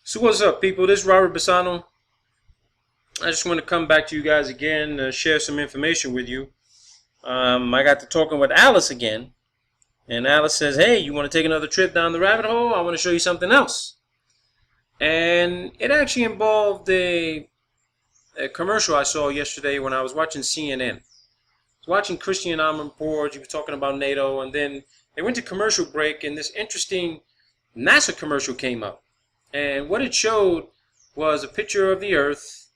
So what's up, people? This is Robert Bassano. I just want to come back to you guys again, share some information with you. I got to talking with Alice again, and Alice says, "Hey, you want to take another trip down the rabbit hole? I want to show you something else." And it actually involved a commercial I saw yesterday when I was watching CNN. I was watching Christian Amanpour. He was talking about NATO, and then they went to commercial break, and this interesting NASA commercial came up. And what it showed was a picture of the Earth.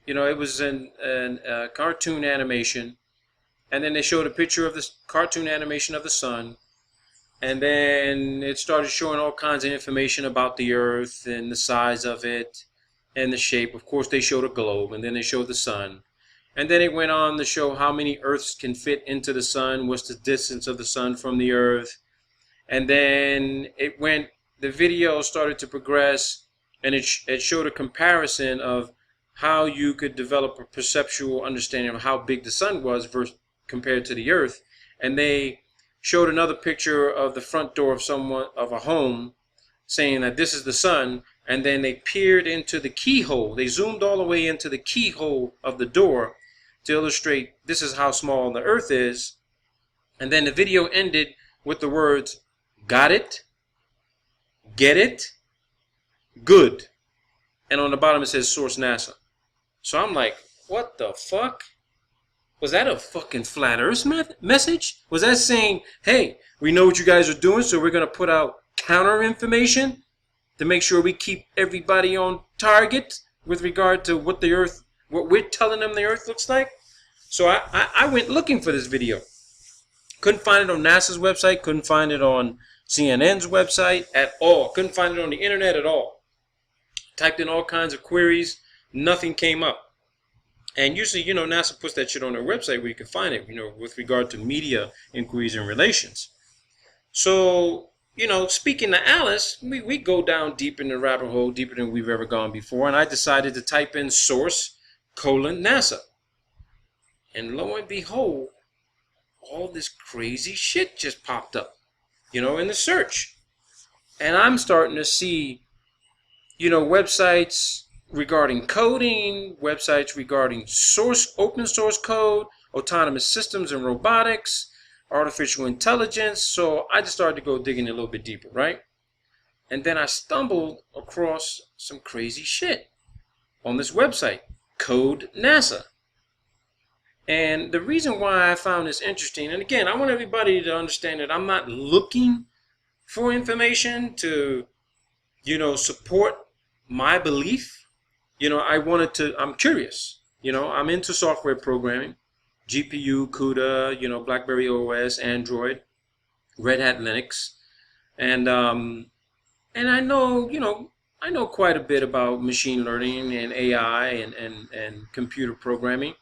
You know, it was a cartoon animation. And then they showed a picture of this cartoon animation of the sun. And then it started showing all kinds of information about the Earth and the size of it and the shape. Of course, they showed a globe, and then they showed the sun. And then it went on to show how many Earths can fit into the sun, what's the distance of the sun from the Earth. And then the video started to progress, and it showed a comparison of how you could develop a perceptual understanding of how big the sun was compared to the Earth. And they showed another picture of the front door of a home, saying that this is the sun. And then they peered into the keyhole. They zoomed all the way into the keyhole of the door to illustrate this is how small the Earth is. And then the video ended with the words, "Got it? Get it? Good." And on the bottom it says source NASA. So I'm like, what the fuck? Was that a fucking flat earth message? Was that saying, hey, we know what you guys are doing, so we're going to put out counter information to make sure we keep everybody on target with regard to what we're telling them the Earth looks like? So I went looking for this video. Couldn't find it on NASA's website, couldn't find it on CNN's website at all. Couldn't find it on the internet at all. Typed in all kinds of queries, nothing came up. And usually, NASA puts that shit on their website where you can find it, with regard to media inquiries and relations. So, speaking to Alice, we go down deep in the rabbit hole, deeper than we've ever gone before, and I decided to type in source : NASA. And lo and behold, all this crazy shit just popped up, in the search. And I'm starting to see, websites regarding coding, websites regarding open source code, autonomous systems and robotics, artificial intelligence. So I just started to go digging a little bit deeper, right? And then I stumbled across some crazy shit on this website, Code NASA. And the reason why I found this interesting, and again, I want everybody to understand that I'm not looking for information to, support my belief. I'm curious. I'm into software programming, GPU, CUDA, BlackBerry OS, Android, Red Hat Linux, and I know quite a bit about machine learning and AI and computer programming.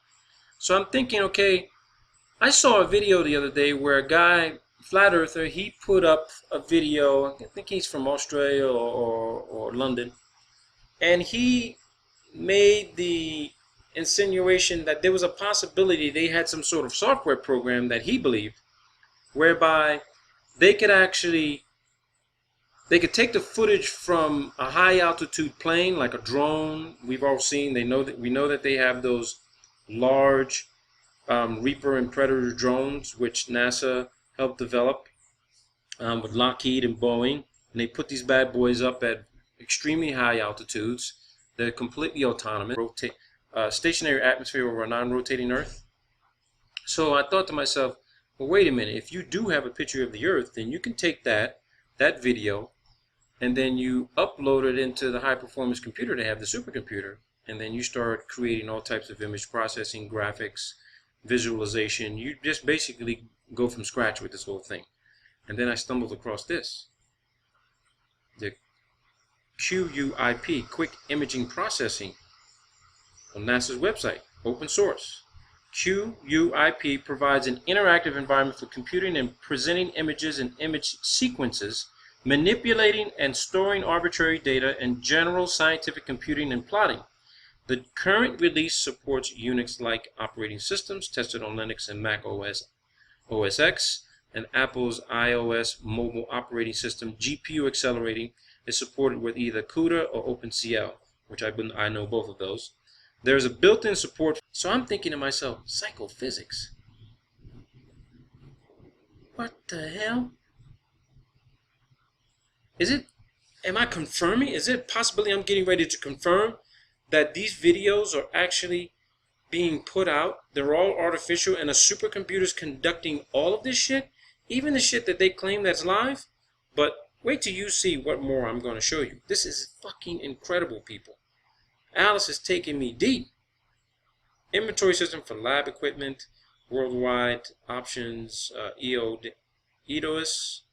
So I'm thinking, okay, I saw a video the other day where a guy, flat earther, he put up a video. I think he's from Australia or London, and he made the insinuation that there was a possibility they had some sort of software program that he believed, whereby they could take the footage from a high altitude plane like a drone. We've all seen, we know that they have those large Reaper and Predator drones, which NASA helped develop with Lockheed and Boeing, and they put these bad boys up at extremely high altitudes. They're completely autonomous, stationary atmosphere over a non-rotating Earth. So I thought to myself, well, wait a minute, if you do have a picture of the Earth, then you can take that video, and then you upload it into the high-performance computer they have, the supercomputer, and then you start creating all types of image processing, graphics, visualization. You just basically go from scratch with this whole thing. And then I stumbled across this. The QUIP, Quick Imaging Processing, on NASA's website, open source. QUIP provides an interactive environment for computing and presenting images and image sequences, manipulating and storing arbitrary data, and general scientific computing and plotting. The current release supports Unix-like operating systems tested on Linux and Mac OS X, and Apple's iOS mobile operating system, GPU accelerating, is supported with either CUDA or OpenCL, which I know both of those. There's a built-in support. So I'm thinking to myself, psychophysics? What the hell? Am I confirming? Is it a possibility I'm getting ready to confirm that these videos are actually being put out? They're all artificial and a supercomputer's conducting all of this shit? Even the shit that they claim that's live? But wait till you see what more I'm going to show you. This is fucking incredible, people. Alice is taking me deep. Inventory system for lab equipment, worldwide options, EOS,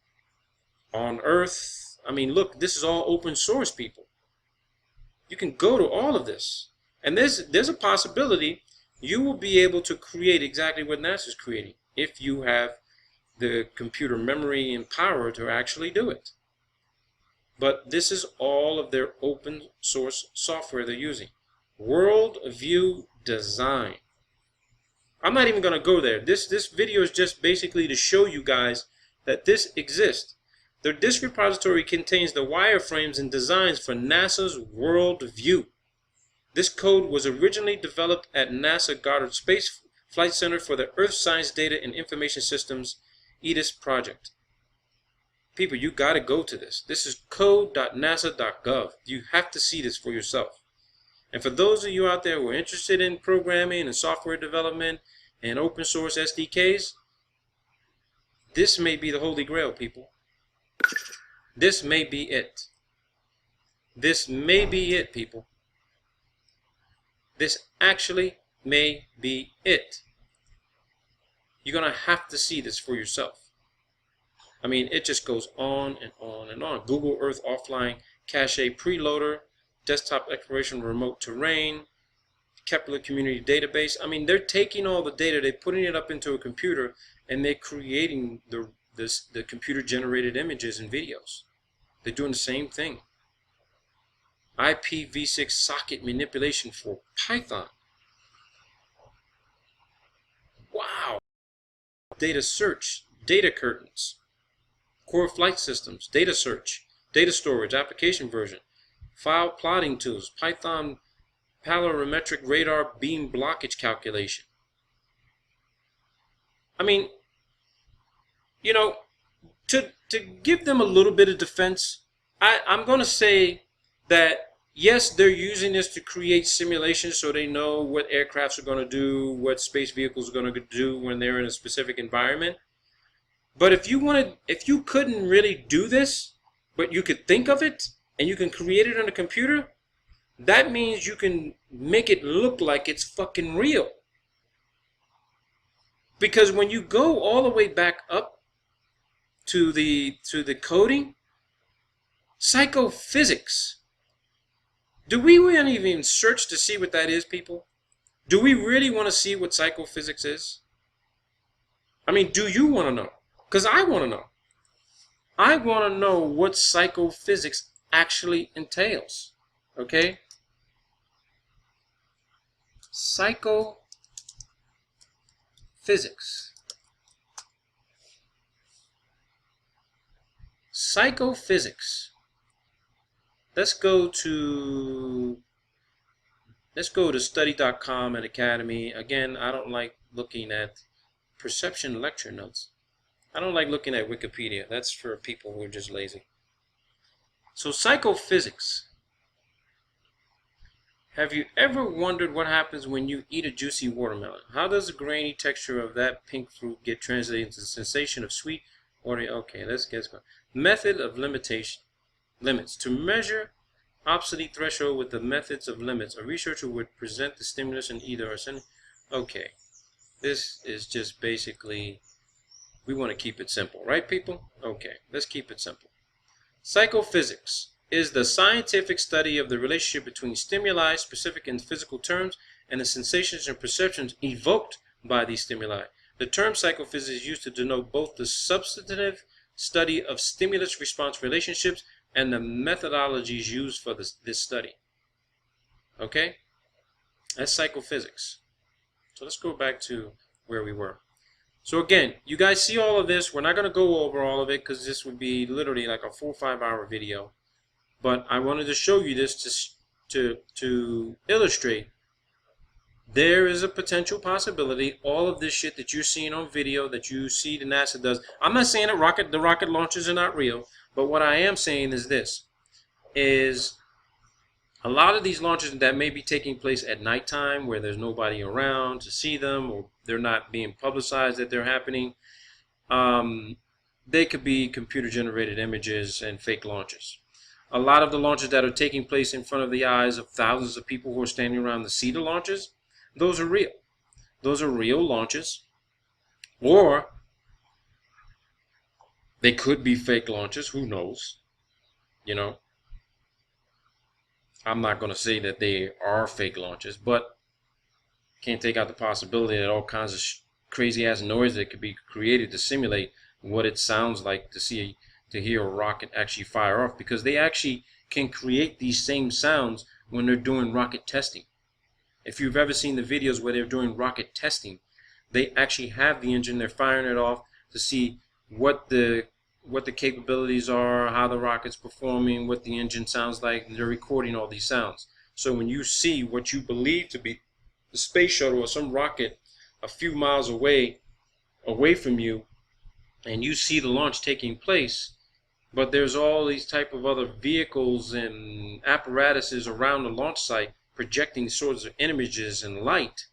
on Earth. I mean, look, this is all open source, people. You can go to all of this. And there's a possibility you will be able to create exactly what NASA's creating if you have the computer memory and power to actually do it. But this is all of their open source software they're using. World View Design. I'm not even going to go there. This video is just basically to show you guys that this exists. Their disk repository contains the wireframes and designs for NASA's World View. This code was originally developed at NASA Goddard Space Flight Center for the Earth Science Data and Information Systems EDIS project. People, you got to go to this. This is code.nasa.gov. You have to see this for yourself. And for those of you out there who are interested in programming and software development and open source SDKs, this may be the holy grail, people. This may be it. This may be it, people. This actually may be it. You're going to have to see this for yourself. I mean, it just goes on and on and on. Google Earth Offline Cache Preloader, Desktop Exploration Remote Terrain, Kepler Community Database. I mean, they're taking all the data, they're putting it up into a computer, and they're creating the computer-generated images and videos. They're doing the same thing. IPv6 socket manipulation for Python. Wow. Data search, data curtains, core flight systems, data search, data storage, application version, file plotting tools, Python polarimetric radar beam blockage calculation. I mean, you know, to give them a little bit of defense, I'm going to say that yes, they're using this to create simulations so they know what aircrafts are going to do, what space vehicles are going to do when they're in a specific environment. But if you couldn't really do this, but you could think of it and you can create it on a computer, that means you can make it look like it's fucking real. Because when you go all the way back up to the coding, psychophysics. Do we really even search to see what that is, people? Do we really want to see what psychophysics is? I mean, do you want to know? Because I want to know. I want to know what psychophysics actually entails. Okay? Psychophysics. Psychophysics. Let's go to study.com at Academy. Again, I don't like looking at perception lecture notes. I don't like looking at Wikipedia. That's for people who are just lazy. So psychophysics. Have you ever wondered what happens when you eat a juicy watermelon? How does the grainy texture of that pink fruit get translated into the sensation of sweet or okay, let's get going. Method of limitation. Limits. To measure obsolete threshold with the methods of limits, a researcher would present the stimulus in either a sentence. Okay, this is just basically, we want to keep it simple, right, people? Okay, let's keep it simple. Psychophysics is the scientific study of the relationship between stimuli, specific in physical terms, and the sensations and perceptions evoked by these stimuli. The term psychophysics is used to denote both the substantive study of stimulus-response relationships and the methodologies used for this study. Okay? That's psychophysics. So let's go back to where we were. So again, you guys see all of this. We're not going to go over all of it because this would be literally like a 4 or 5 hour video. But I wanted to show you this to illustrate there is a potential possibility all of this shit that you're seeing on video that you see the NASA does. I'm not saying that the rocket launches are not real, but what I am saying is this, is a lot of these launches that may be taking place at nighttime where there's nobody around to see them, or they're not being publicized that they're happening, they could be computer generated images and fake launches. A lot of the launches that are taking place in front of the eyes of thousands of people who are standing around to see the launches, those are real. Those are real launches. Or they could be fake launches. Who knows? You know, I'm not going to say that they are fake launches, but can't take out the possibility that all kinds of crazy ass noise that could be created to simulate what it sounds like to hear a rocket actually fire off, because they actually can create these same sounds when they're doing rocket testing. If you've ever seen the videos where they're doing rocket testing, they actually have the engine, they're firing it off to see what the capabilities are, how the rocket's performing, what the engine sounds like, and they're recording all these sounds. So when you see what you believe to be the space shuttle or some rocket a few miles away from you, and you see the launch taking place, but there's all these type of other vehicles and apparatuses around the launch site projecting sorts of images and light,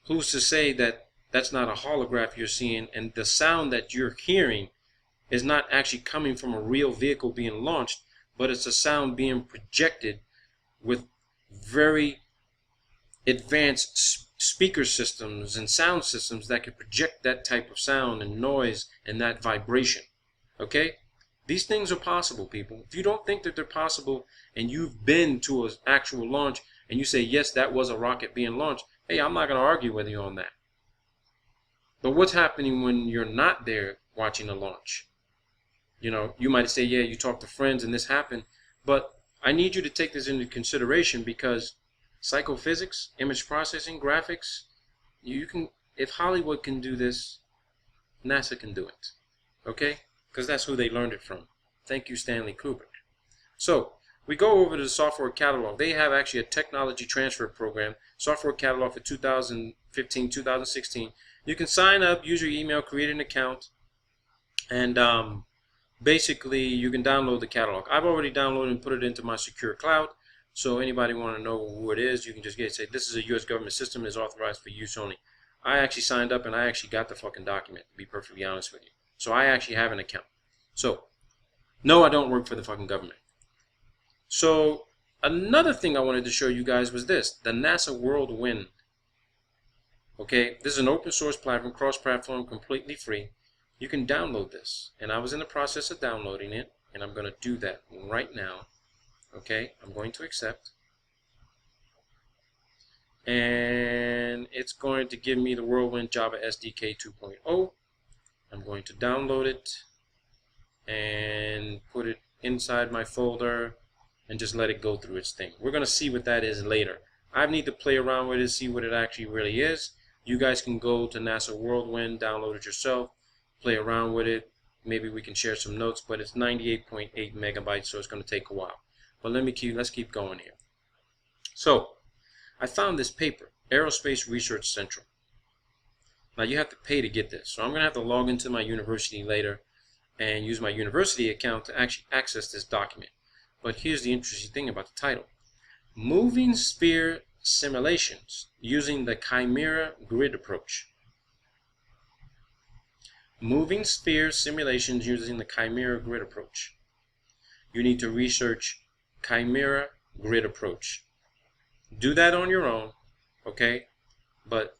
who's to say that that's not a holograph you're seeing, and the sound that you're hearing is not actually coming from a real vehicle being launched, but it's a sound being projected with very advanced speaker systems and sound systems that can project that type of sound and noise and that vibration. Okay? These things are possible, people. If you don't think that they're possible and you've been to an actual launch and you say, yes, that was a rocket being launched, hey, I'm not going to argue with you on that. But what's happening when you're not there watching the launch? You know, you might say, yeah, you talk to friends and this happened, but I need you to take this into consideration, because psychophysics, image processing, graphics, you can, if Hollywood can do this, NASA can do it. Okay? Because that's who they learned it from. Thank you, Stanley Kubrick. So, we go over to the software catalog. They have actually a technology transfer program, software catalog for 2015, 2016. You can sign up, use your email, create an account, and basically you can download the catalog. I've already downloaded and put it into my secure cloud, so anybody want to know who it is, you can just say, this is a U.S. government system, is authorized for use only. I actually signed up and I actually got the fucking document, to be perfectly honest with you. So I actually have an account. So, no, I don't work for the fucking government. So, another thing I wanted to show you guys was this, the NASA Whirlwind. Okay, this is an open source platform, cross-platform, completely free. You can download this. And I was in the process of downloading it, and I'm going to do that right now. Okay, I'm going to accept. And it's going to give me the Whirlwind Java SDK 2.0. I'm going to download it and put it inside my folder and just let it go through its thing. We're going to see what that is later. I need to play around with it, see what it actually really is. You guys can go to NASA Whirlwind, download it yourself, play around with it. Maybe we can share some notes, but it's 98.8 megabytes, so it's going to take a while. But let's keep going here. So, I found this paper, Aerospace Research Central. Now you have to pay to get this, so I'm going to have to log into my university later and use my university account to actually access this document. But here's the interesting thing about the title. Moving Sphere Simulations Using the Chimera Grid Approach. Moving Sphere Simulations Using the Chimera Grid Approach. You need to research Chimera Grid Approach. Do that on your own, okay? But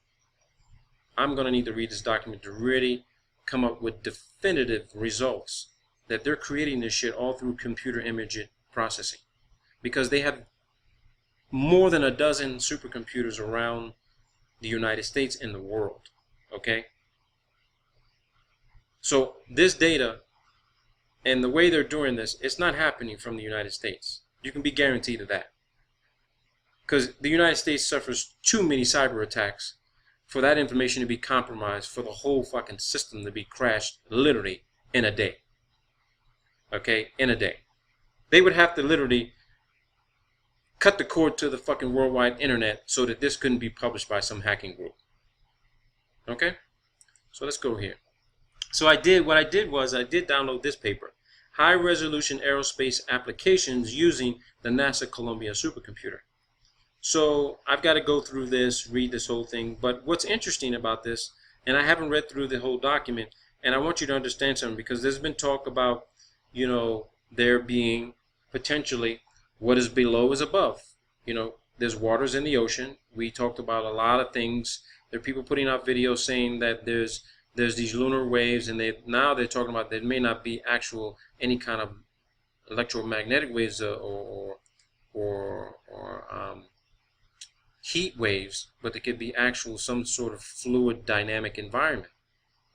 I'm going to need to read this document to really come up with definitive results that they're creating this shit all through computer image processing, because they have more than a dozen supercomputers around the United States and the world. Okay, so this data and the way they're doing this, it's not happening from the United States. You can be guaranteed of that, because the United States suffers too many cyber attacks for that information to be compromised, for the whole fucking system to be crashed literally in a day. Okay, in a day. They would have to literally cut the cord to the fucking worldwide internet so that this couldn't be published by some hacking group. Okay? So let's go here. So what I did was I did download this paper, High Resolution Aerospace Applications Using the NASA Columbia Supercomputer. So I've got to go through this, read this whole thing. But what's interesting about this, and I haven't read through the whole document, and I want you to understand something, because there's been talk about, you know, there being potentially what is below is above. You know, there's waters in the ocean. We talked about a lot of things. There are people putting out videos saying that there's these lunar waves, and now they're talking about there may not be actual any kind of electromagnetic waves or heat waves, but there could be actual some sort of fluid dynamic environment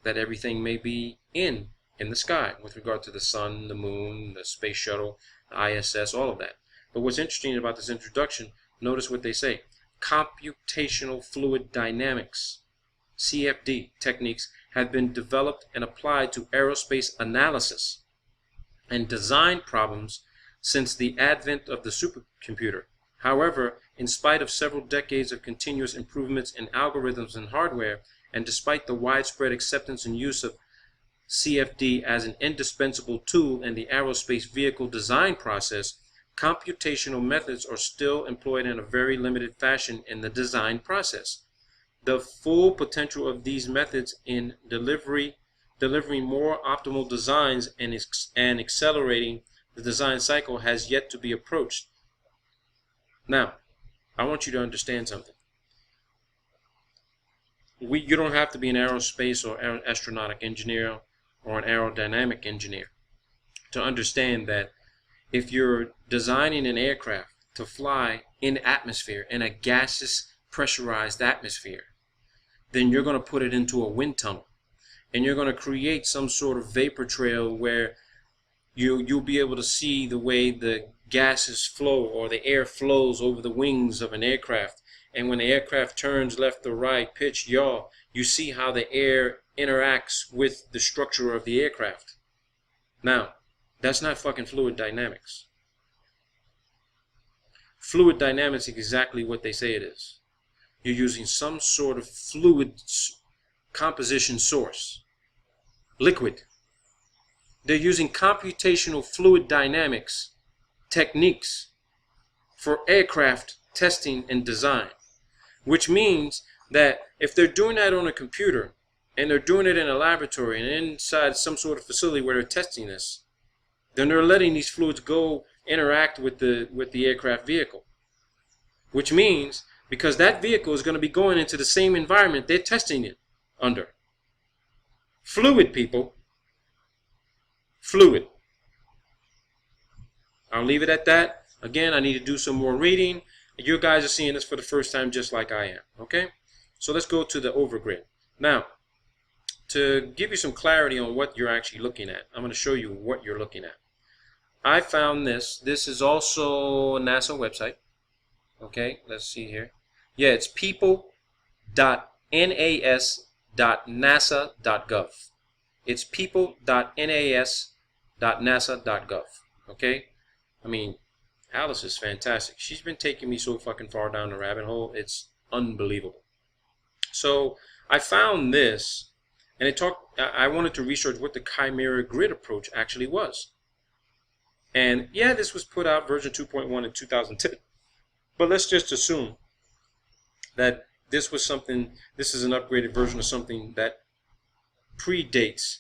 that everything may be in the sky with regard to the sun, the moon, the space shuttle, the ISS, all of that. But what's interesting about this introduction, notice what they say. Computational fluid dynamics, CFD, techniques have been developed and applied to aerospace analysis and design problems since the advent of the supercomputer. However, in spite of several decades of continuous improvements in algorithms and hardware, and despite the widespread acceptance and use of CFD as an indispensable tool in the aerospace vehicle design process, computational methods are still employed in a very limited fashion in the design process. The full potential of these methods in delivering more optimal designs and accelerating the design cycle has yet to be approached. Now, I want you to understand something. You don't have to be an aerospace or astronautic engineer or an aerodynamic engineer to understand that if you're designing an aircraft to fly in atmosphere, in a gaseous, pressurized atmosphere, then you're going to put it into a wind tunnel, and you're going to create some sort of vapor trail where you'll be able to see the way the gases flow or the air flows over the wings of an aircraft. And when the aircraft turns left or right, pitch, yaw, you see how the air interacts with the structure of the aircraft. Now, that's not fucking fluid dynamics. Fluid dynamics is exactly what they say it is. You're using some sort of fluid composition source, liquid. They're using computational fluid dynamics techniques for aircraft testing and design, which means that if they're doing that on a computer and they're doing it in a laboratory and inside some sort of facility where they're testing this, then they're letting these fluids go interact with the aircraft vehicle, which means because that vehicle is going to be going into the same environment they're testing it under. Fluid, people. Fluid. I'll leave it at that. Again, I need to do some more reading. You guys are seeing this for the first time just like I am. Okay? So let's go to the overgrid. Now, to give you some clarity on what you're actually looking at, I'm going to show you what you're looking at. I found this. This is also a NASA website. Okay, let's see here. Yeah, it's people.nas.nasa.gov. It's people.nas.nasa.gov. Okay? I mean, Alice is fantastic. She's been taking me so fucking far down the rabbit hole. It's unbelievable. So I found this, and I wanted to research what the Chimera grid approach actually was. And yeah, this was put out version 2.1 in 2010. But let's just assume that this is an upgraded version of something that predates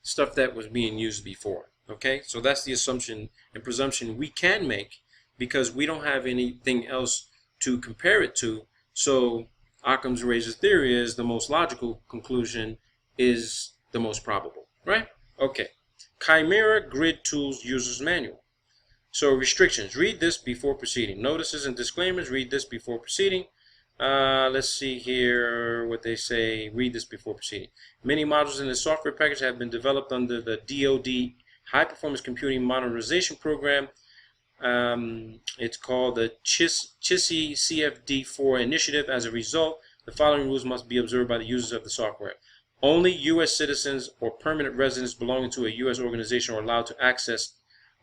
stuff that was being used before. Okay, so that's the assumption and presumption we can make because we don't have anything else to compare it to. So Occam's razor theory is the most logical conclusion is the most probable, right? Okay, Chimera Grid Tools User's Manual. So restrictions, read this before proceeding. Notices and disclaimers, read this before proceeding. Let's see here what they say, read this before proceeding. Many modules in the software package have been developed under the DoD High Performance Computing Modernization Program. It's called the CHISI CFD4 initiative. As a result, the following rules must be observed by the users of the software. Only U.S. citizens or permanent residents belonging to a U.S. organization are allowed to access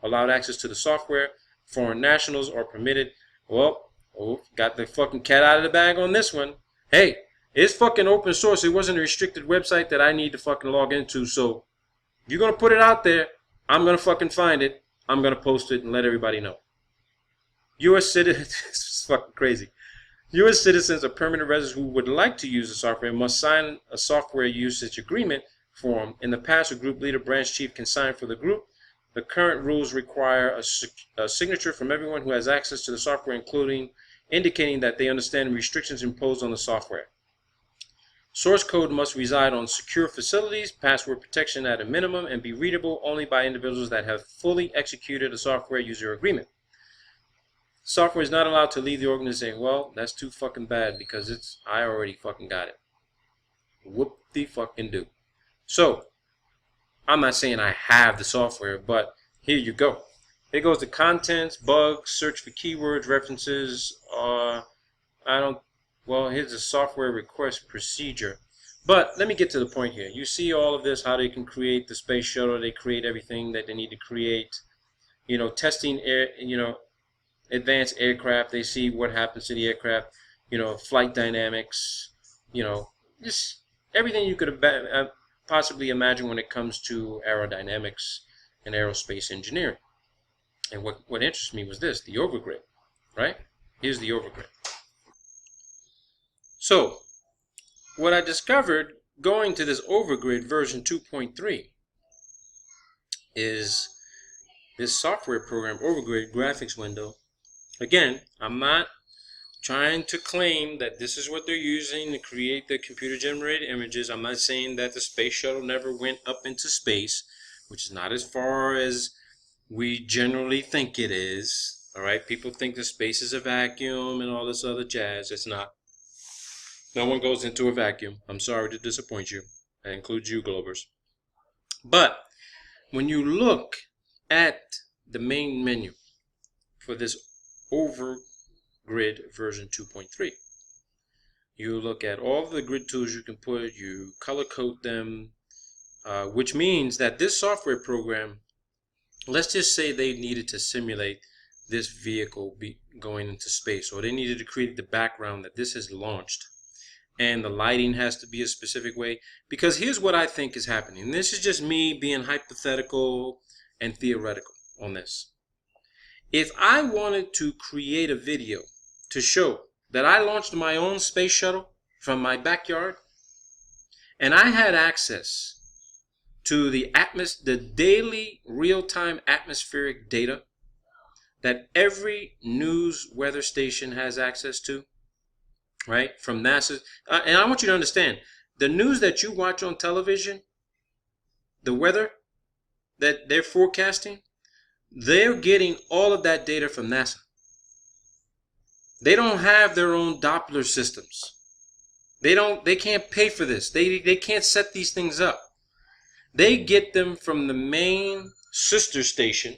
allowed access to the software. Foreign nationals are permitted. Well, got the fucking cat out of the bag on this one. Hey, it's fucking open source. It wasn't a restricted website that I need to fucking log into. So if you're going to put it out there, I'm going to fucking find it. I'm going to post it and let everybody know. U.S. citizens, this is fucking crazy. U.S. citizens or permanent residents who would like to use the software must sign a software usage agreement form. In the past, a group leader, branch chief can sign for the group. The current rules require a signature from everyone who has access to the software, including indicating that they understand restrictions imposed on the software. Source code must reside on secure facilities, password protection at a minimum, and be readable only by individuals that have fully executed a software user agreement. Software is not allowed to leave the organization. Well, that's too fucking bad because I already fucking got it. Whoop the fucking do. So, I'm not saying I have the software, but here you go. Here goes the contents, bugs, search for keywords, references. Well, here's the software request procedure. But let me get to the point here. You see all of this, how they can create the space shuttle. They create everything that they need to create. You know, testing advanced aircraft. They see what happens to the aircraft. You know, flight dynamics. You know, just everything you could possibly imagine when it comes to aerodynamics and aerospace engineering. And what interests me was this, the overgrid, right? Here's the overgrid. So, what I discovered going to this overgrid version 2.3 is this software program, overgrid graphics window. Again, I'm not trying to claim that this is what they're using to create the computer-generated images. I'm not saying that the space shuttle never went up into space, which is not as far as we generally think it is. All right, people think the space is a vacuum and all this other jazz. It's not. No one goes into a vacuum. I'm sorry to disappoint you. That includes you, Globers. But when you look at the main menu for this overgrid version 2.3, you look at all the grid tools you can put, you color code them, which means that this software program, let's just say they needed to simulate this vehicle going into space, or they needed to create the background that this has launched, and the lighting has to be a specific way. Because here's what I think is happening, and this is just me being hypothetical and theoretical on this. If I wanted to create a video to show that I launched my own space shuttle from my backyard, and I had access to the daily real-time atmospheric data that every news weather station has access to, right, from NASA. And I want you to understand, the news that you watch on television, the weather that they're forecasting, they're getting all of that data from NASA. They don't have their own Doppler systems. They can't pay for this. They can't set these things up. They get them from the main sister station,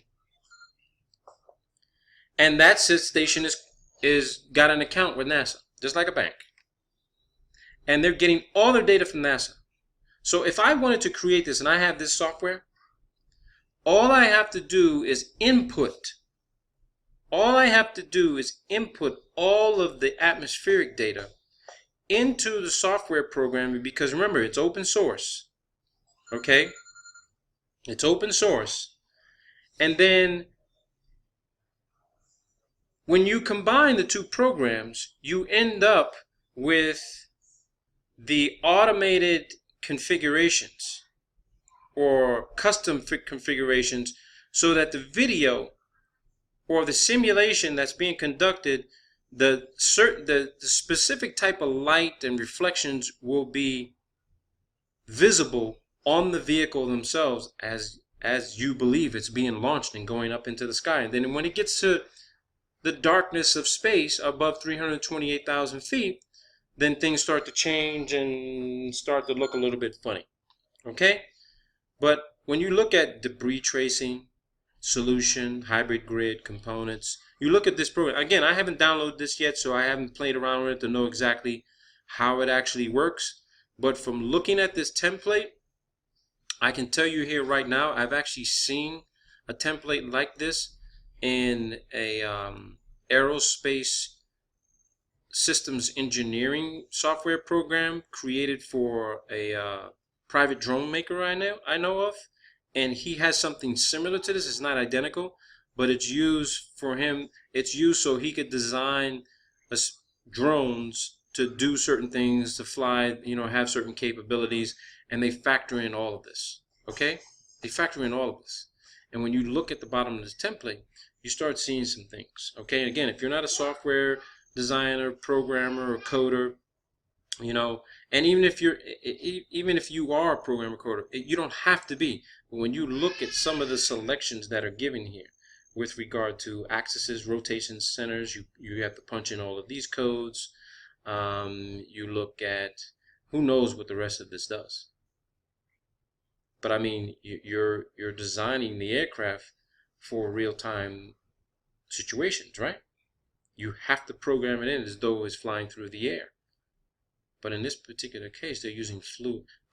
and that sister station is got an account with NASA, just like a bank. And they're getting all their data from NASA. So if I wanted to create this and I have this software, all I have to do is input. All I have to do is input all of the atmospheric data into the software program, because remember, it's open source. Okay? It's open source. And then when you combine the two programs, you end up with the automated configurations or custom configurations, so that the video or the simulation that's being conducted, the specific type of light and reflections will be visible on the vehicle themselves as you believe it's being launched and going up into the sky. And then when it gets to the darkness of space above 328,000 feet, then things start to change and start to look a little bit funny. Okay? But when you look at debris tracing, solution, hybrid grid, components, you look at this program. Again, I haven't downloaded this yet, so I haven't played around with it to know exactly how it actually works. But from looking at this template, I can tell you here right now, I've actually seen a template like this in a aerospace systems engineering software program created for a private drone maker I know of, and he has something similar to this. It's not identical, but it's used for him. It's used so he could design drones to do certain things, to fly, have certain capabilities, and they factor in all of this. Okay, they factor in all of this, and when you look at the bottom of this template, you start seeing some things. Okay, and again, if you're not a software designer, programmer, or coder, and even if you are a programmer, coder, you don't have to be. But when you look at some of the selections that are given here with regard to axes, rotation centers, you have to punch in all of these codes. You look at, who knows what the rest of this does. But I mean, you're designing the aircraft for real-time situations, right? You have to program it in as though it's flying through the air. But in this particular case, they're using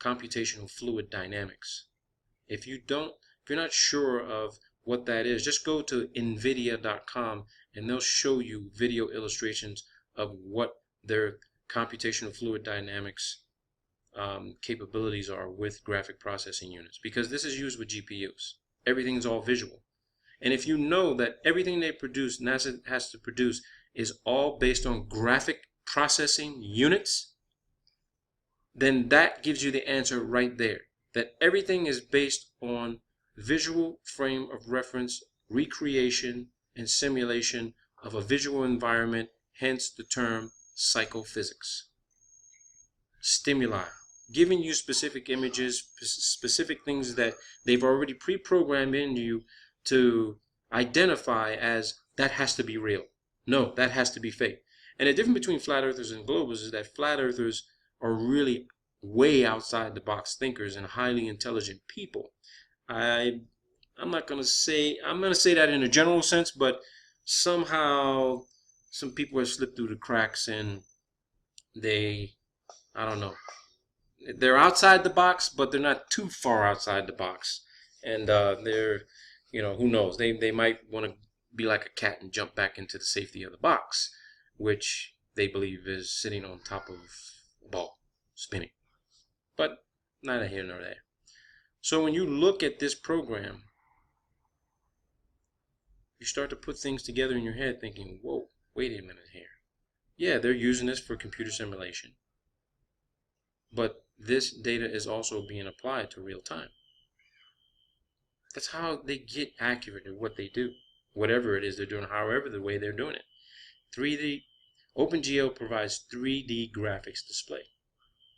computational fluid dynamics. If you're not sure of what that is, just go to nvidia.com and they'll show you video illustrations of what their computational fluid dynamics capabilities are with graphic processing units, because this is used with GPUs. Everything's all visual. And if you know that everything they produce, NASA has to produce, is all based on graphic processing units, then that gives you the answer right there. That everything is based on visual frame of reference, recreation, and simulation of a visual environment, hence the term psychophysics. Stimuli, giving you specific images, specific things that they've already pre-programmed in you to identify as that has to be real. No, that has to be fake. And the difference between flat earthers and globals is that flat earthers are really way outside the box thinkers and highly intelligent people. I'm going to say that in a general sense, but somehow some people have slipped through the cracks and I don't know. They're outside the box, but they're not too far outside the box. And they're, who knows? They might want to be like a cat and jump back into the safety of the box, which they believe is sitting on top of a ball, spinning. But neither here nor there. So when you look at this program, you start to put things together in your head thinking, whoa, wait a minute here. Yeah, they're using this for computer simulation. But this data is also being applied to real time. That's how they get accurate at what they do. Whatever it is they're doing, however the way they're doing it. 3D, OpenGL provides 3D graphics display.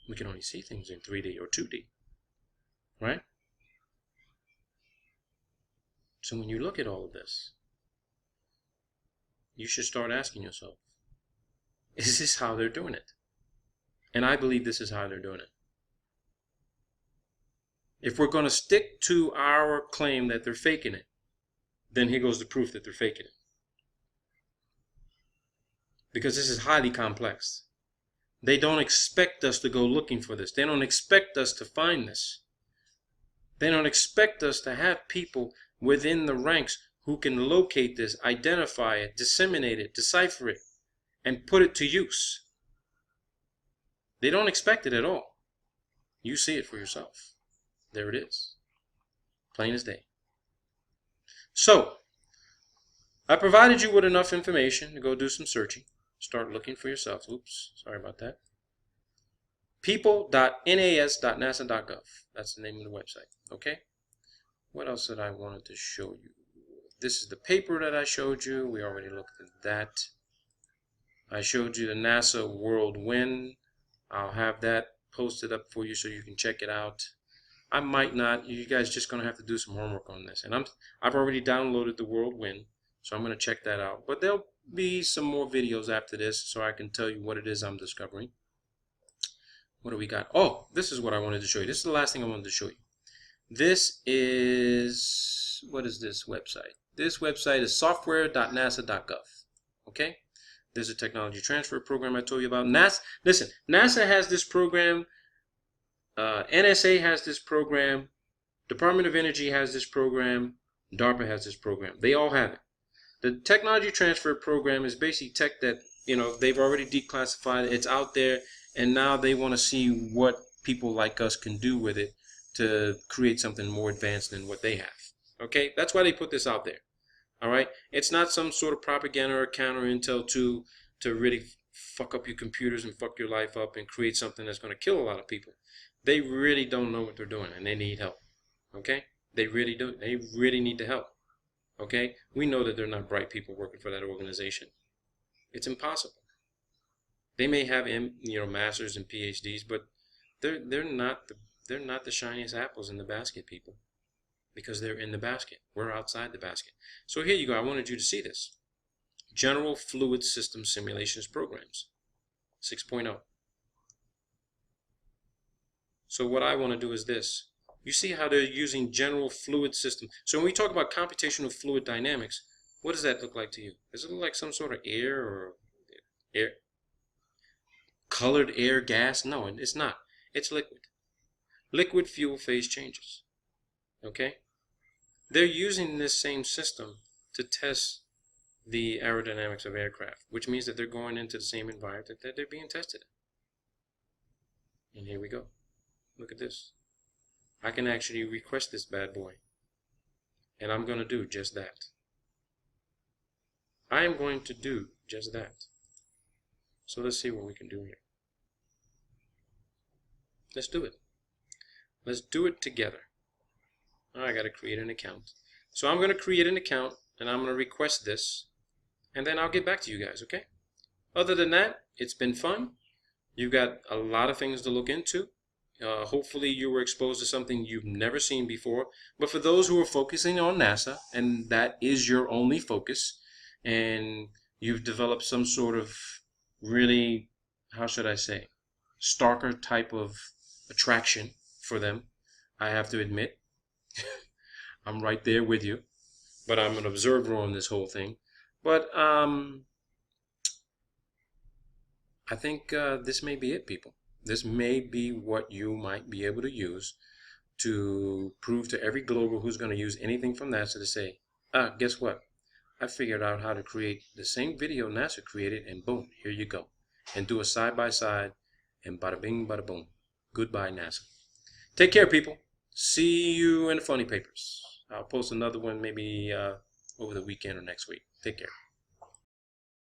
We can only see things in 3D or 2D, right? So when you look at all of this, you should start asking yourself, is this how they're doing it? And I believe this is how they're doing it. If we're going to stick to our claim that they're faking it, then here goes the proof that they're faking it. Because this is highly complex. They don't expect us to go looking for this. They don't expect us to find this. They don't expect us to have people within the ranks who can locate this, identify it, disseminate it, decipher it, and put it to use. They don't expect it at all. You see it for yourself. There it is. Plain as day. So, I provided you with enough information to go do some searching. Start looking for yourself. Oops, sorry about that. people.nas.nasa.gov. That's the name of the website. Okay? What else did I wanted to show you? This is the paper that I showed you. We already looked at that. I showed you the NASA World Wind. I'll have that posted up for you so you can check it out. I might not. You guys just going to have to do some homework on this. And I've already downloaded the World Wind, so I'm going to check that out. But there'll be some more videos after this so I can tell you what it is I'm discovering. What do we got? Oh, this is what I wanted to show you. This is the last thing I wanted to show you. This is, what is this website? This website is software.nasa.gov. Okay? There's a technology transfer program I told you about. Listen, NASA has this program. NSA has this program. Department of Energy has this program. DARPA has this program. They all have it. The technology transfer program is basically tech that, they've already declassified. It's out there, and now they want to see what people like us can do with it to create something more advanced than what they have. Okay, that's why they put this out there. All right, it's not some sort of propaganda or counter intel to really fuck up your computers and fuck your life up and create something that's going to kill a lot of people. They really don't know what they're doing, and they need help. Okay, they really do. They really need the help. Okay, we know that they're not bright people working for that organization. It's impossible. They may have masters and PhDs, but they're not the shiniest apples in the basket, people, because they're in the basket. We're outside the basket. So here you go. I wanted you to see this. General Fluid System Simulations Programs, 6.0. So what I want to do is this. You see how they're using general fluid system. So when we talk about computational fluid dynamics, what does that look like to you? Does it look like some sort of air or air, colored air, gas? No, it's not. It's liquid. Liquid fuel phase changes. Okay? They're using this same system to test the aerodynamics of aircraft, which means that they're going into the same environment that they're being tested in. And here we go. Look at this. I can actually request this bad boy, and I'm going to do just that. I am going to do just that. So let's see what we can do here. Let's do it. Let's do it together. I got to create an account. So I'm going to create an account, and I'm going to request this, and then I'll get back to you guys, okay? Other than that, it's been fun. You've got a lot of things to look into. Hopefully you were exposed to something you've never seen before. But for those who are focusing on NASA, and that is your only focus, and you've developed some sort of really, how should I say, stalker type of attraction for them, I have to admit, I'm right there with you. But I'm an observer on this whole thing. But I think this may be it, people. This may be what you might be able to use to prove to every global who's going to use anything from NASA to say, guess what? I figured out how to create the same video NASA created, and boom, here you go. And do a side-by-side, and bada bing, bada boom. Goodbye, NASA. Take care, people. See you in the funny papers. I'll post another one maybe over the weekend or next week. Take care.